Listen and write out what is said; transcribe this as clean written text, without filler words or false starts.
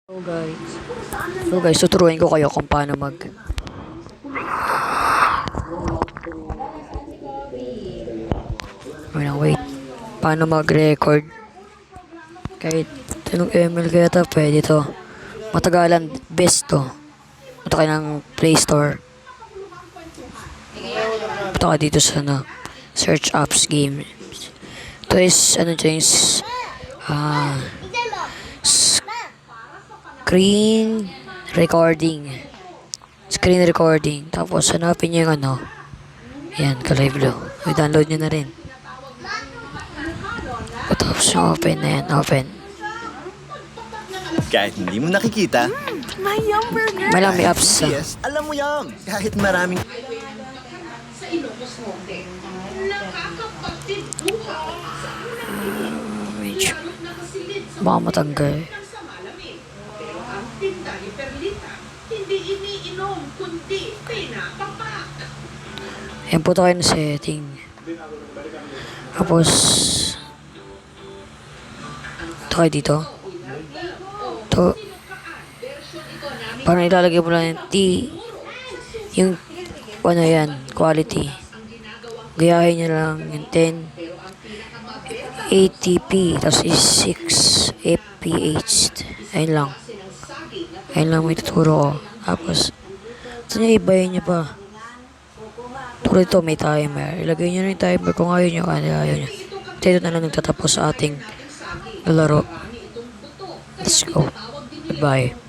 So guys, tuturuan ko kayo kung paano wait. Paano mag-record. Kahit anong ML kaya ito, pwede to. Matagalan, best to. Punta kayo ng Play Store. Punta ka dito sa search apps game. Ito is, screen recording. Tapos hanapin nyo yung yan, ka-live lo. I-download nyo na rin. Tapos yung open na yan, open. Kahit hindi mo nakikita, My yum burger! May apps sa. yes, alam mo yan. Kahit maraming Medyo. Baka matanggal. Hindi iniinom, kundi pinapapak. Ayan po tayo ng setting. Tapos ito kayo dito. Ito. Parang ilalagay mo lang yung yung yan, quality. Gayahin nyo lang yung 1080p tapos is 6 fps. Ayun lang. Ayun lang may tuturo ko. Tapos ito nyo ibayin nyo pa. Tulad ito may timer. Ilagay nyo na yung timer kung ayaw nyo. Ayaw nyo. Ito na lang nagtatapos sa ating laro. Let's go. Goodbye.